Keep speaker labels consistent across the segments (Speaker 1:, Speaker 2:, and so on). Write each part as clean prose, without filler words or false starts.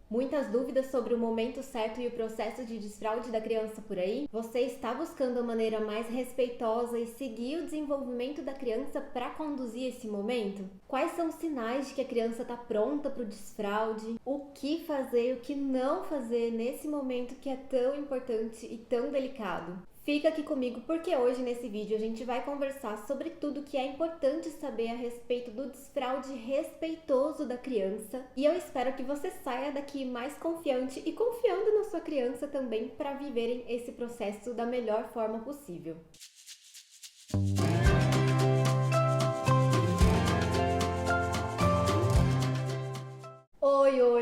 Speaker 1: Muitas dúvidas sobre o momento certo e o processo de desfraude da criança por aí? Você está buscando a maneira mais respeitosa e seguir o desenvolvimento da criança para conduzir esse momento? Quais são os sinais de que a criança está pronta para o desfraude? O que fazer e o que não fazer nesse momento que é tão importante e tão delicado? Fica aqui comigo porque hoje nesse vídeo a gente vai conversar sobre tudo que é importante saber a respeito do desfraude respeitoso da criança, e eu espero que você saia daqui mais confiante e confiando na sua criança também para viverem esse processo da melhor forma possível.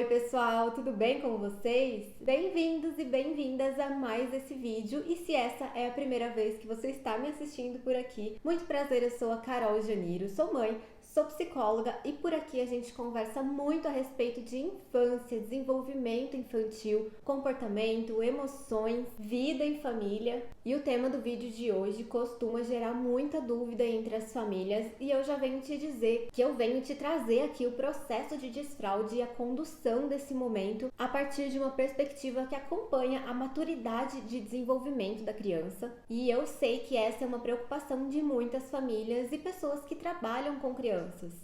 Speaker 1: Oi pessoal, tudo bem com vocês? Bem-vindos e bem-vindas a mais esse vídeo, e se essa é a primeira vez que você está me assistindo por aqui, muito prazer, eu sou a Carol Janeiro, sou mãe, sou psicóloga e por aqui a gente conversa muito a respeito de infância, desenvolvimento infantil, comportamento, emoções, vida em família. E o tema do vídeo de hoje costuma gerar muita dúvida entre as famílias, e eu já venho te dizer que eu venho te trazer aqui o processo de desfraude e a condução desse momento a partir de uma perspectiva que acompanha a maturidade de desenvolvimento da criança. E eu sei que essa é uma preocupação de muitas famílias e pessoas que trabalham com crianças.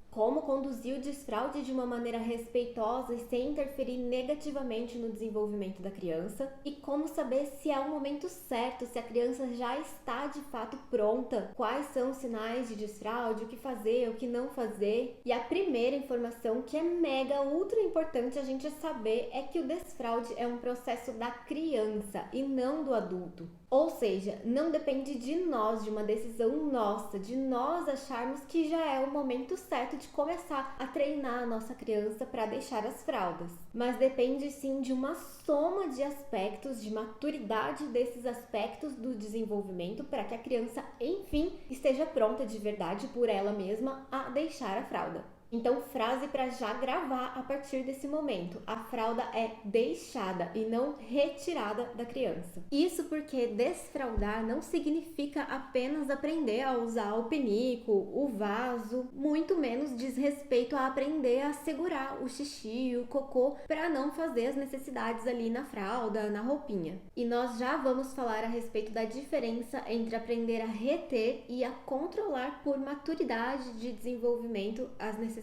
Speaker 1: Como conduzir o desfraude de uma maneira respeitosa e sem interferir negativamente no desenvolvimento da criança, e como saber se é o momento certo, se a criança já está de fato pronta, quais são os sinais de desfraude, o que fazer, o que não fazer. E a primeira informação que é mega ultra importante a gente saber é que o desfraude é um processo da criança e não do adulto. Ou seja, não depende de nós, de uma decisão nossa, de nós acharmos que já é o momento certo de começar a treinar a nossa criança para deixar as fraldas. Mas depende sim de uma soma de aspectos, de maturidade desses aspectos do desenvolvimento para que a criança, enfim, esteja pronta de verdade por ela mesma a deixar a fralda. Então, frase para já gravar a partir desse momento: a fralda é deixada e não retirada da criança. Isso porque desfraldar não significa apenas aprender a usar o pinico, o vaso, muito menos diz respeito a aprender a segurar o xixi, o cocô, para não fazer as necessidades ali na fralda, na roupinha. E nós já vamos falar a respeito da diferença entre aprender a reter e a controlar por maturidade de desenvolvimento as necessidades.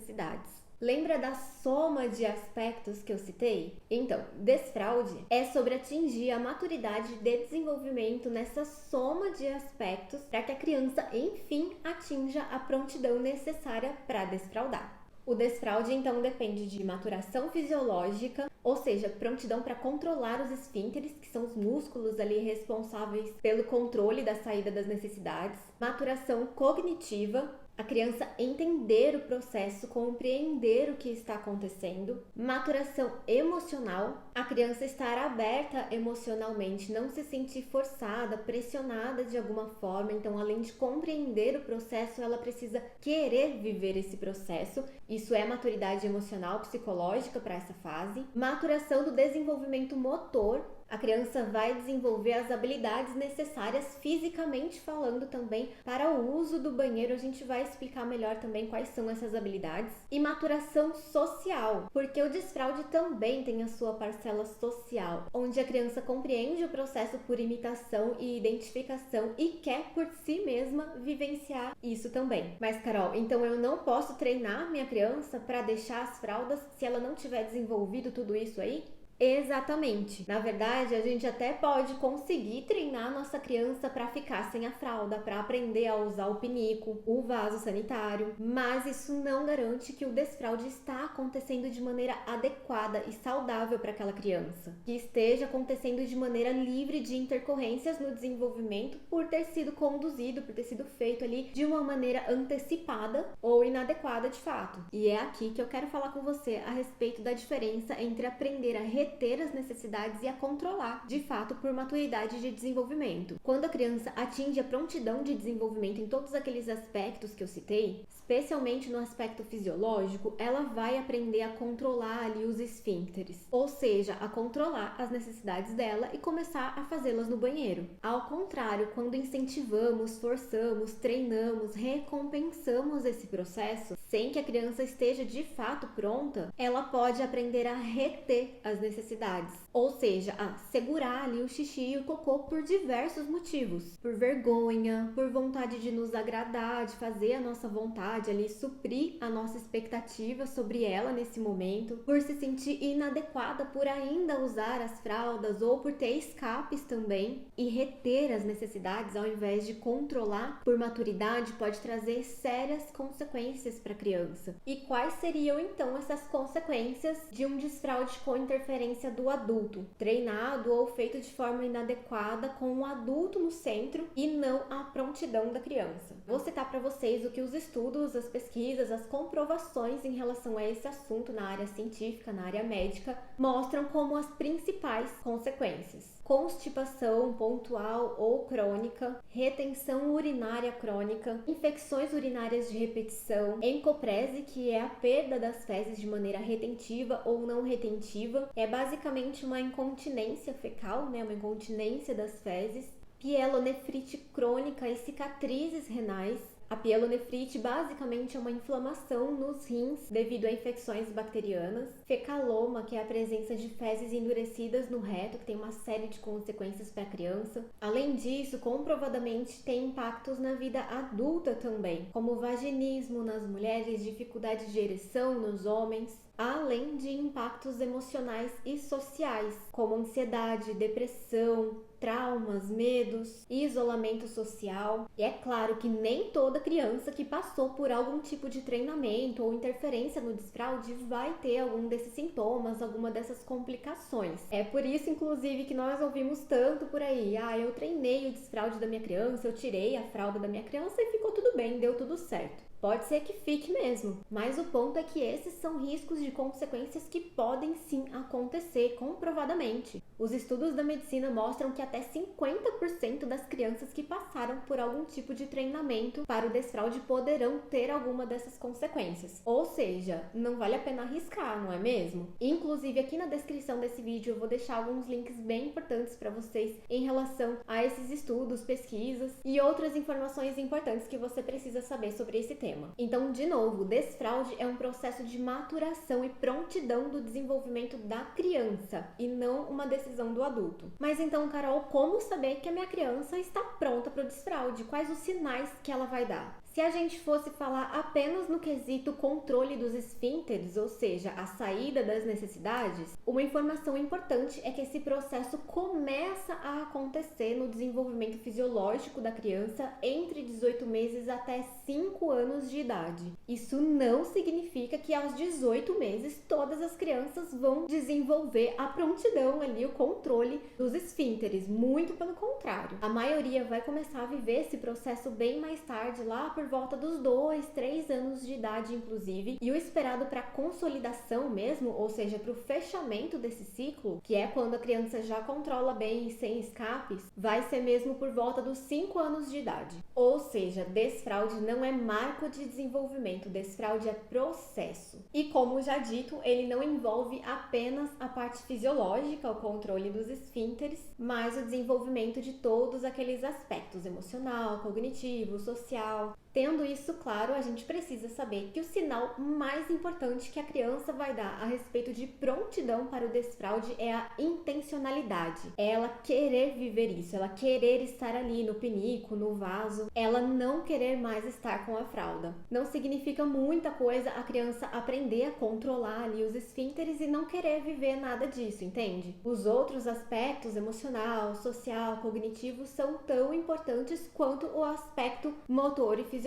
Speaker 1: Lembra da soma de aspectos que eu citei? Então, desfraude é sobre atingir a maturidade de desenvolvimento nessa soma de aspectos para que a criança, enfim, atinja a prontidão necessária para desfraudar. O desfraude, então, depende de maturação fisiológica, ou seja, prontidão para controlar os esfíncteres, que são os músculos ali responsáveis pelo controle da saída das necessidades. Maturação cognitiva, a criança entender o processo, compreender o que está acontecendo. Maturação emocional, a criança estar aberta emocionalmente, não se sentir forçada, pressionada de alguma forma. Então, além de compreender o processo, ela precisa querer viver esse processo. Isso é maturidade emocional, psicológica para essa fase. Maturação do desenvolvimento motor, a criança vai desenvolver as habilidades necessárias fisicamente falando também para o uso do banheiro. A gente vai explicar melhor também quais são essas habilidades. E maturação social, porque o desfraude também tem a sua parcela social, onde a criança compreende o processo por imitação e identificação e quer por si mesma vivenciar isso também. Mas Carol, então eu não posso treinar minha criança para deixar as fraldas se ela não tiver desenvolvido tudo isso aí? Exatamente. Na verdade, a gente até pode conseguir treinar nossa criança para ficar sem a fralda, para aprender a usar o pinico, o vaso sanitário, mas isso não garante que o desfraude está acontecendo de maneira adequada e saudável para aquela criança, que esteja acontecendo de maneira livre de intercorrências no desenvolvimento por ter sido conduzido, por ter sido feito ali de uma maneira antecipada ou inadequada de fato. E é aqui que eu quero falar com você a respeito da diferença entre aprender a reter as necessidades e a controlar, de fato, por maturidade de desenvolvimento. Quando a criança atinge a prontidão de desenvolvimento em todos aqueles aspectos que eu citei, especialmente no aspecto fisiológico, ela vai aprender a controlar ali os esfíncteres, ou seja, a controlar as necessidades dela e começar a fazê-las no banheiro. Ao contrário, quando incentivamos, forçamos, treinamos, recompensamos esse processo, sem que a criança esteja de fato pronta, ela pode aprender a reter as necessidades, ou seja, a segurar ali o xixi e o cocô por diversos motivos, por vergonha, por vontade de nos agradar, de fazer a nossa vontade ali, suprir a nossa expectativa sobre ela nesse momento, por se sentir inadequada por ainda usar as fraldas ou por ter escapes também. E reter as necessidades ao invés de controlar por maturidade pode trazer sérias consequências para a criança. E quais seriam então essas consequências de um desfraude com interferência do adulto, treinado ou feito de forma inadequada com o adulto no centro e não a prontidão da criança? Vou citar para vocês o que os estudos, as pesquisas, as comprovações em relação a esse assunto na área científica, na área médica, mostram como as principais consequências: constipação pontual ou crônica, retenção urinária crônica, infecções urinárias de repetição, encoprese, que é a perda das fezes de maneira retentiva ou não retentiva, é basicamente uma incontinência fecal, né, uma incontinência das fezes, pielonefrite crônica e cicatrizes renais. A pielonefrite basicamente é uma inflamação nos rins devido a infecções bacterianas. Fecaloma, que é a presença de fezes endurecidas no reto, que tem uma série de consequências para a criança. Além disso, comprovadamente tem impactos na vida adulta também, como vaginismo nas mulheres, dificuldade de ereção nos homens, além de impactos emocionais e sociais, como ansiedade, depressão, traumas, medos, isolamento social. E é claro que nem toda criança que passou por algum tipo de treinamento ou interferência no desfraude vai ter algum desses sintomas, alguma dessas complicações. É por isso, inclusive, que nós ouvimos tanto por aí: eu treinei o desfraude da minha criança, eu tirei a fralda da minha criança e ficou tudo bem, deu tudo certo. Pode ser que fique mesmo, mas o ponto é que esses são riscos de consequências que podem sim acontecer comprovadamente. Os estudos da medicina mostram que até 50% das crianças que passaram por algum tipo de treinamento para o desfraude poderão ter alguma dessas consequências. Ou seja, não vale a pena arriscar, não é mesmo? Inclusive, aqui na descrição desse vídeo eu vou deixar alguns links bem importantes para vocês em relação a esses estudos, pesquisas e outras informações importantes que você precisa saber sobre esse tema. Então, de novo, o desfraude é um processo de maturação e prontidão do desenvolvimento da criança e não uma decisão do adulto. Mas então, Carol, como saber que a minha criança está pronta para o desfraude? Quais os sinais que ela vai dar? Se a gente fosse falar apenas no quesito controle dos esfínteres, ou seja, a saída das necessidades, uma informação importante é que esse processo começa a acontecer no desenvolvimento fisiológico da criança entre 18 meses até 5 anos de idade. Isso não significa que aos 18 meses todas as crianças vão desenvolver a prontidão ali, o controle dos esfínteres, muito pelo contrário. A maioria vai começar a viver esse processo bem mais tarde, lá por volta dos 2, 3 anos de idade, inclusive, e o esperado para consolidação mesmo, ou seja, para o fechamento desse ciclo, que é quando a criança já controla bem e sem escapes, vai ser mesmo por volta dos 5 anos de idade. Ou seja, desfraude não é marco de desenvolvimento, desfraude é processo. E como já dito, ele não envolve apenas a parte fisiológica, o controle dos esfínteres, mas o desenvolvimento de todos aqueles aspectos emocional, cognitivo, social. Tendo isso claro, a gente precisa saber que o sinal mais importante que a criança vai dar a respeito de prontidão para o desfraude é a intencionalidade. É ela querer viver isso, ela querer estar ali no pinico, no vaso, ela não querer mais estar com a fralda. Não significa muita coisa a criança aprender a controlar ali os esfínteres e não querer viver nada disso, entende? Os outros aspectos, emocional, social, cognitivo, são tão importantes quanto o aspecto motor e fisiológico.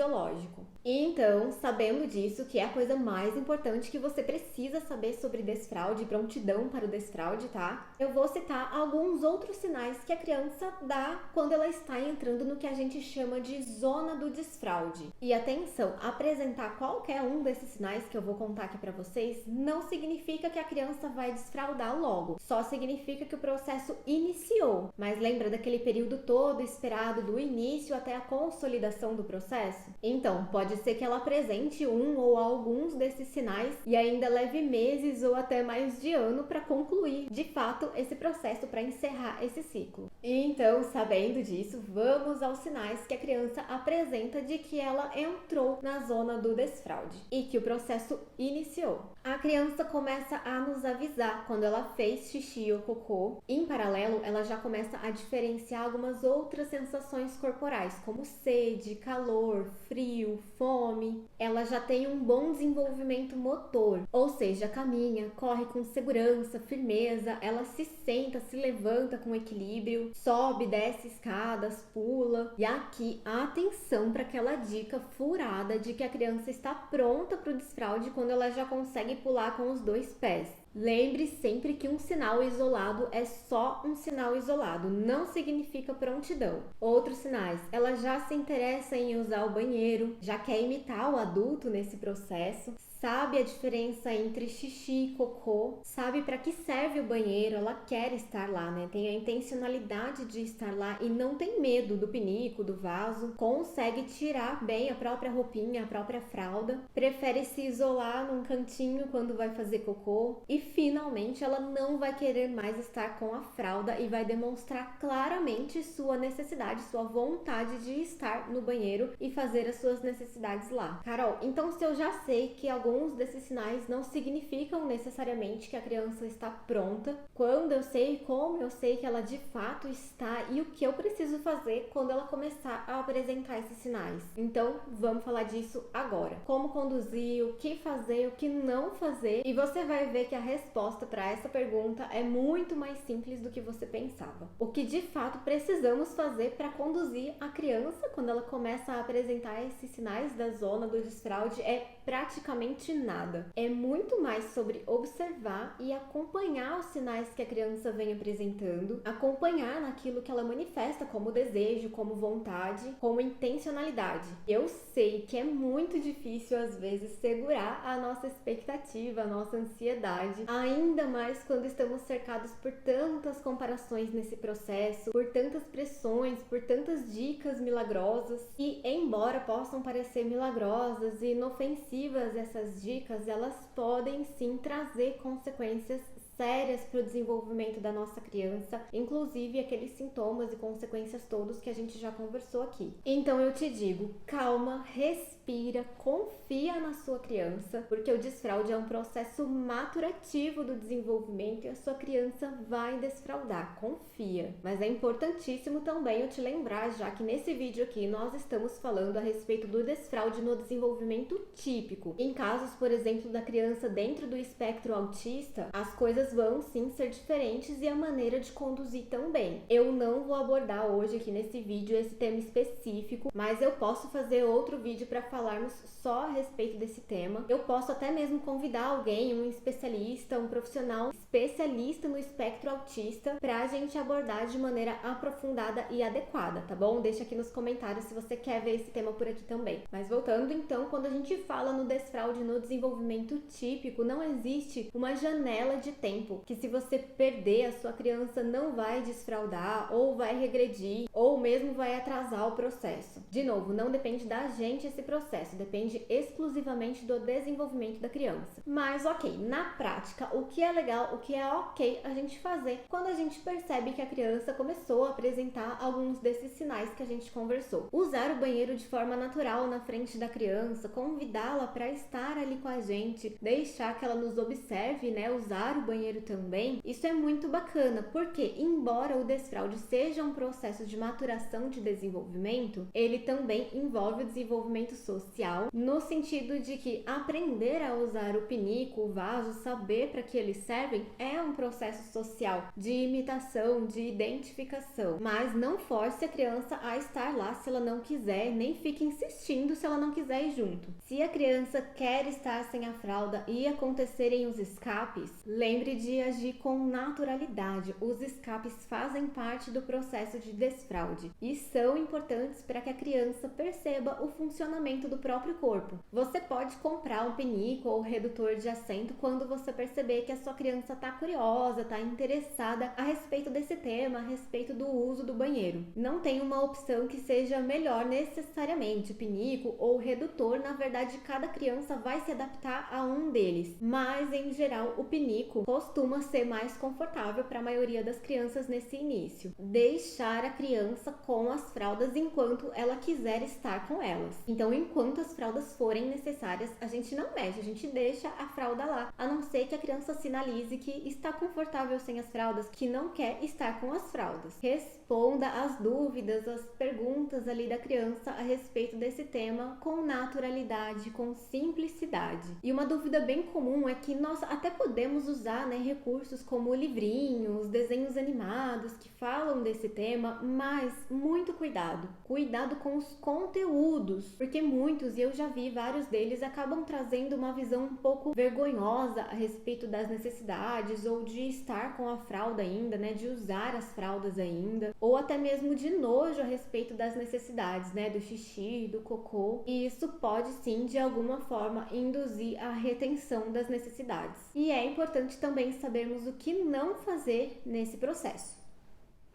Speaker 1: E então, sabendo disso, que é a coisa mais importante que você precisa saber sobre desfraude e prontidão para o desfraude, tá? Eu vou citar alguns outros sinais que a criança dá quando ela está entrando no que a gente chama de zona do desfraude. E atenção, apresentar qualquer um desses sinais que eu vou contar aqui para vocês não significa que a criança vai desfraudar logo, só significa que o processo iniciou. Mas lembra daquele período todo esperado do início até a consolidação do processo? Então, pode ser que ela apresente um ou alguns desses sinais e ainda leve meses ou até mais de ano para concluir de fato esse processo para encerrar esse ciclo. E então, sabendo disso, vamos aos sinais que a criança apresenta de que ela entrou na zona do desfraude e que o processo iniciou. A criança começa a nos avisar quando ela fez xixi ou cocô. Em paralelo, ela já começa a diferenciar algumas outras sensações corporais, como sede, calor, frio, fome. Ela já tem um bom desenvolvimento motor, ou seja, caminha, corre com segurança, firmeza, ela se senta, se levanta com equilíbrio, sobe, desce escadas, pula. E aqui, atenção para aquela dica furada de que a criança está pronta para o desfraude quando ela já consegue pular com os 2 pés. Lembre sempre que um sinal isolado é só um sinal isolado, não significa prontidão. Outros sinais, ela já se interessa em usar o banheiro, já quer imitar o adulto nesse processo, sabe a diferença entre xixi e cocô, sabe para que serve o banheiro, ela quer estar lá, né? Tem a intencionalidade de estar lá e não tem medo do pinico, do vaso, consegue tirar bem a própria roupinha, a própria fralda, prefere se isolar num cantinho quando vai fazer cocô e finalmente ela não vai querer mais estar com a fralda e vai demonstrar claramente sua necessidade, sua vontade de estar no banheiro e fazer as suas necessidades lá. Carol, então se eu já sei que alguns desses sinais não significam necessariamente que a criança está pronta, quando eu sei, como eu sei que ela de fato está e o que eu preciso fazer quando ela começar a apresentar esses sinais. Então, vamos falar disso agora. Como conduzir, o que fazer, o que não fazer, e você vai ver que a resposta para essa pergunta é muito mais simples do que você pensava. O que de fato precisamos fazer para conduzir a criança quando ela começa a apresentar esses sinais da zona do desfraude é praticamente nada. É muito mais sobre observar e acompanhar os sinais que a criança vem apresentando, acompanhar naquilo que ela manifesta como desejo, como vontade, como intencionalidade. Eu sei que é muito difícil às vezes segurar a nossa expectativa, a nossa ansiedade, ainda mais quando estamos cercados por tantas comparações nesse processo, por tantas pressões, por tantas dicas milagrosas e, embora possam parecer milagrosas e inofensivas essas dicas, elas podem sim trazer consequências sérias para o desenvolvimento da nossa criança, inclusive aqueles sintomas e consequências todos que a gente já conversou aqui. Então eu te digo, calma, respira, confia na sua criança, porque o desfraude é um processo maturativo do desenvolvimento e a sua criança vai desfraudar, confia. Mas é importantíssimo também eu te lembrar, já que nesse vídeo aqui nós estamos falando a respeito do desfraude no desenvolvimento típico. Em casos, por exemplo, da criança dentro do espectro autista, as coisas vão sim ser diferentes e a maneira de conduzir também. Eu não vou abordar hoje aqui nesse vídeo esse tema específico, mas eu posso fazer outro vídeo para falarmos só a respeito desse tema. Eu posso até mesmo convidar alguém, um especialista, um profissional especialista no espectro autista, para a gente abordar de maneira aprofundada e adequada, tá bom? Deixa aqui nos comentários se você quer ver esse tema por aqui também. Mas voltando então, quando a gente fala no desfraude no desenvolvimento típico, não existe uma janela de tempo que se você perder, a sua criança não vai desfraudar ou vai regredir ou mesmo vai atrasar o processo. De novo, não depende da gente esse processo, depende exclusivamente do desenvolvimento da criança. Mas ok, na prática, o que é legal, o que é ok a gente fazer quando a gente percebe que a criança começou a apresentar alguns desses sinais que a gente conversou. Usar o banheiro de forma natural na frente da criança, convidá-la para estar ali com a gente, deixar que ela nos observe, né, usar o banheiro também. Isso é muito bacana, porque embora o desfraude seja um processo de maturação de desenvolvimento, ele também envolve o desenvolvimento social, no sentido de que aprender a usar o pinico, o vaso, saber para que eles servem, é um processo social de imitação, de identificação. Mas não force a criança a estar lá se ela não quiser, nem fique insistindo se ela não quiser ir junto. Se a criança quer estar sem a fralda e acontecerem os escapes, lembre de agir com naturalidade. Os escapes fazem parte do processo de desfraude e são importantes para que a criança perceba o funcionamento desenvolvimento do próprio corpo. Você pode comprar um pinico ou redutor de assento quando você perceber que a sua criança está curiosa, está interessada a respeito desse tema, a respeito do uso do banheiro. Não tem uma opção que seja melhor necessariamente, pinico ou redutor. Na verdade, cada criança vai se adaptar a um deles, mas em geral o pinico costuma ser mais confortável para a maioria das crianças nesse início. Deixar a criança com as fraldas enquanto ela quiser estar com elas. Então, enquanto as fraldas forem necessárias, a gente não mexe, a gente deixa a fralda lá, a não ser que a criança sinalize que está confortável sem as fraldas, que não quer estar com as fraldas. Responda as dúvidas, as perguntas ali da criança a respeito desse tema com naturalidade, com simplicidade. E uma dúvida bem comum é que nós até podemos usar, né, recursos como livrinhos, desenhos animados que falam desse tema, mas muito cuidado. Cuidado com os conteúdos, porque muitos, e eu já vi vários deles, acabam trazendo uma visão um pouco vergonhosa a respeito das necessidades ou de estar com a fralda ainda, né, de usar as fraldas ainda, ou até mesmo de nojo a respeito das necessidades, né, do xixi, do cocô. E isso pode sim, de alguma forma, induzir a retenção das necessidades. E é importante também sabermos o que não fazer nesse processo.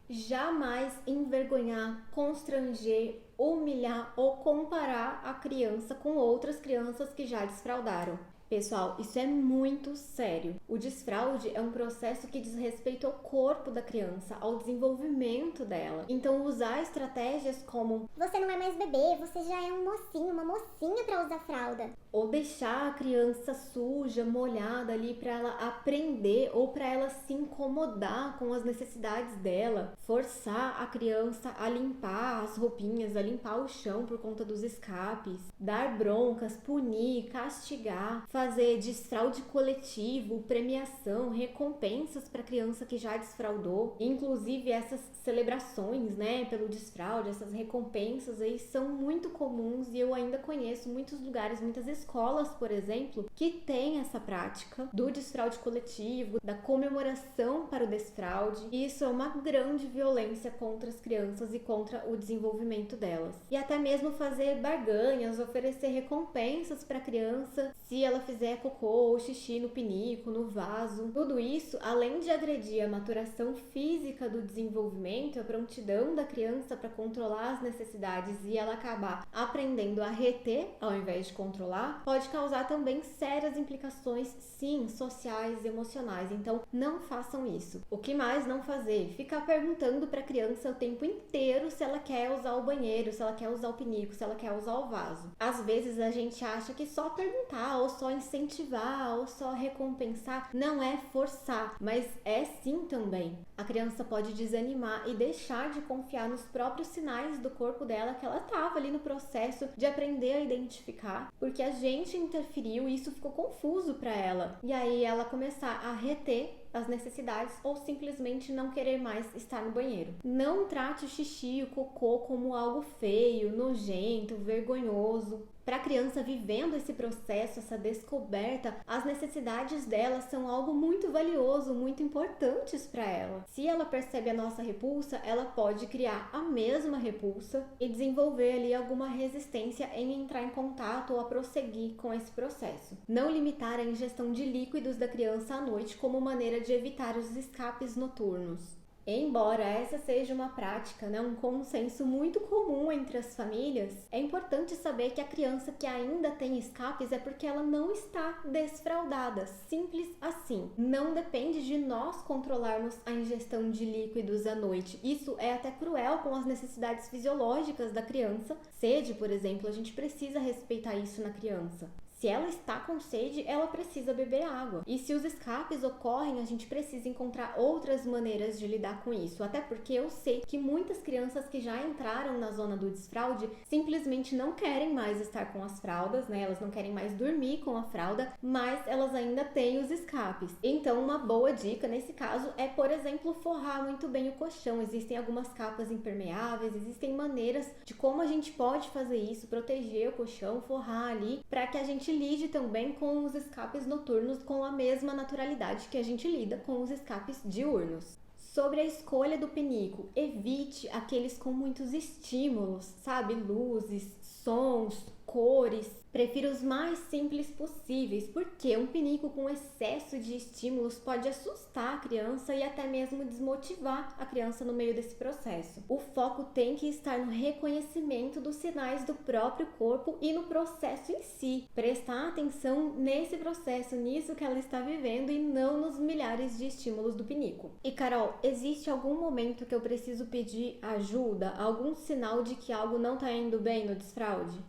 Speaker 1: Jamais envergonhar, constranger, humilhar ou comparar a criança com outras crianças que já desfraldaram. Pessoal, isso é muito sério. O desfraude é um processo que diz respeito ao corpo da criança, ao desenvolvimento dela. Então, usar estratégias como
Speaker 2: "Você não é mais bebê, você já é um mocinho, uma mocinha para usar fralda",
Speaker 1: ou deixar a criança suja, molhada ali para ela aprender ou para ela se incomodar com as necessidades dela, forçar a criança a limpar as roupinhas, a limpar o chão por conta dos escapes, dar broncas, punir, castigar, fazer desfraude coletivo, premiação, recompensas para a criança que já desfraudou. Inclusive essas celebrações, né, pelo desfraude, essas recompensas aí são muito comuns e eu ainda conheço muitos lugares, muitas escolas, por exemplo, que têm essa prática do desfraude coletivo, da comemoração para o desfraude. E isso é uma grande violência contra as crianças e contra o desenvolvimento delas. E até mesmo fazer barganhas, oferecer recompensas para a criança se ela fizer cocô ou xixi no pinico, no vaso. Tudo isso, além de agredir a maturação física do desenvolvimento, a prontidão da criança para controlar as necessidades e ela acabar aprendendo a reter ao invés de controlar, pode causar também sérias implicações, sim, sociais, emocionais. Então, não façam isso. O que mais não fazer? Ficar perguntando para a criança o tempo inteiro se ela quer usar o banheiro, se ela quer usar o pinico, se ela quer usar o vaso. Às vezes a gente acha que só perguntar, ou só incentivar, ou só recompensar, não é forçar, mas é sim também. A criança pode desanimar e deixar de confiar nos próprios sinais do corpo dela, que ela estava ali no processo de aprender a identificar, porque a gente interferiu e isso ficou confuso para ela. E aí ela começar a reter as necessidades ou simplesmente não querer mais estar no banheiro. Não trate o xixi e o cocô como algo feio, nojento, vergonhoso. Para a criança vivendo esse processo, essa descoberta, as necessidades dela são algo muito valioso, muito importantes para ela. Se ela percebe a nossa repulsa, ela pode criar a mesma repulsa e desenvolver ali alguma resistência em entrar em contato ou a prosseguir com esse processo. Não limitar a ingestão de líquidos da criança à noite como maneira de evitar os escapes noturnos. Embora essa seja uma prática, né, um consenso muito comum entre as famílias, é importante saber que a criança que ainda tem escapes é porque ela não está desfraldada, simples assim. Não depende de nós controlarmos a ingestão de líquidos à noite. Isso é até cruel com as necessidades fisiológicas da criança. Sede, por exemplo, a gente precisa respeitar isso na criança. Se ela está com sede, ela precisa beber água. E se os escapes ocorrem, a gente precisa encontrar outras maneiras de lidar com isso. Até porque eu sei que muitas crianças que já entraram na zona do desfraude simplesmente não querem mais estar com as fraldas, né? Elas não querem mais dormir com a fralda, mas elas ainda têm os escapes. Então, uma boa dica nesse caso é, por exemplo, forrar muito bem o colchão. Existem algumas capas impermeáveis, existem maneiras de como a gente pode fazer isso, proteger o colchão, forrar ali, para que a gente lide também com os escapes noturnos com a mesma naturalidade que a gente lida com os escapes diurnos. Sobre a escolha do pinico, evite aqueles com muitos estímulos, sabe? Luzes, sons, cores. Prefiro os mais simples possíveis, porque um pinico com excesso de estímulos pode assustar a criança e até mesmo desmotivar a criança no meio desse processo. O foco tem que estar no reconhecimento dos sinais do próprio corpo e no processo em si. Prestar atenção nesse processo, nisso que ela está vivendo e não nos milhares de estímulos do pinico. E Carol, existe algum momento que eu preciso pedir ajuda? Algum sinal de que algo não está indo bem no desfraude?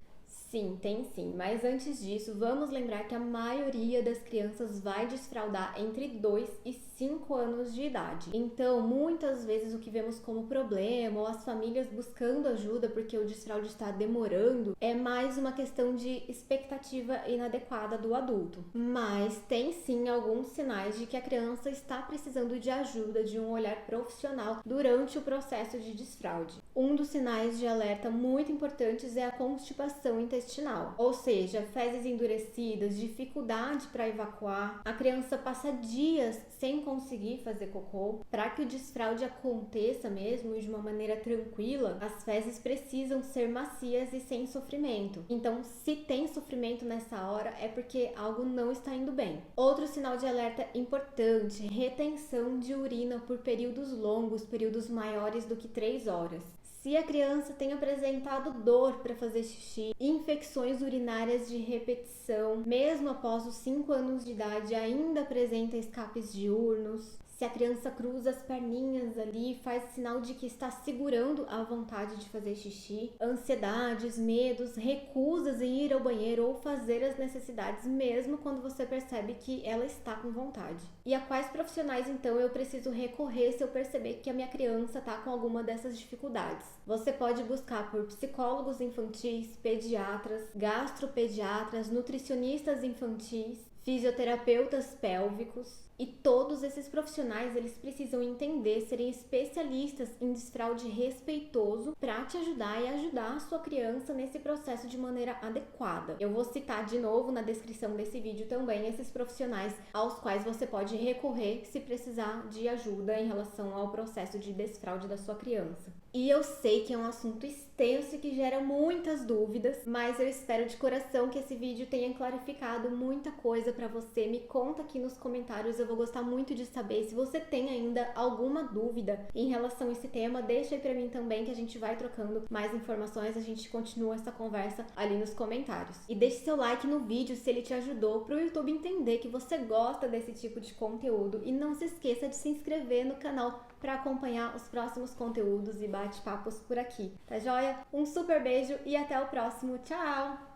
Speaker 1: Sim, tem sim, mas antes disso, vamos lembrar que a maioria das crianças vai desfraldar entre 2 e 5 anos de idade. Então, muitas vezes o que vemos como problema ou as famílias buscando ajuda porque o desfraude está demorando é mais uma questão de expectativa inadequada do adulto. Mas tem sim alguns sinais de que a criança está precisando de ajuda, de um olhar profissional durante o processo de desfraude. Um dos sinais de alerta muito importantes é a constipação intestinal, ou seja, fezes endurecidas, dificuldade para evacuar, a criança passa dias sem conseguir fazer cocô. Para que o desfraude aconteça mesmo e de uma maneira tranquila, as fezes precisam ser macias e sem sofrimento. Então, se tem sofrimento nessa hora, é porque algo não está indo bem. Outro sinal de alerta importante: retenção de urina por períodos longos, períodos maiores do que 3 horas. Se a criança tem apresentado dor para fazer xixi, infecções urinárias de repetição, mesmo após os 5 anos de idade, ainda apresenta escapes diurnos. Se a criança cruza as perninhas ali, faz sinal de que está segurando a vontade de fazer xixi. Ansiedades, medos, recusas em ir ao banheiro ou fazer as necessidades, mesmo quando você percebe que ela está com vontade. E a quais profissionais, então, eu preciso recorrer se eu perceber que a minha criança está com alguma dessas dificuldades? Você pode buscar por psicólogos infantis, pediatras, gastropediatras, nutricionistas infantis, fisioterapeutas pélvicos. E todos esses profissionais, eles precisam entender, serem especialistas em desfraude respeitoso para te ajudar e ajudar a sua criança nesse processo de maneira adequada. Eu vou citar de novo na descrição desse vídeo também esses profissionais aos quais você pode recorrer se precisar de ajuda em relação ao processo de desfraude da sua criança. E eu sei que é um assunto extenso e que gera muitas dúvidas, mas eu espero de coração que esse vídeo tenha clarificado muita coisa para você. Me conta aqui nos comentários, eu vou gostar muito de saber. Se você tem ainda alguma dúvida em relação a esse tema, deixa aí pra mim também, que a gente vai trocando mais informações, a gente continua essa conversa ali nos comentários. E deixe seu like no vídeo se ele te ajudou, pro YouTube entender que você gosta desse tipo de conteúdo. E não se esqueça de se inscrever no canal para acompanhar os próximos conteúdos e bate-papos por aqui, tá joia? Um super beijo e até o próximo. Tchau!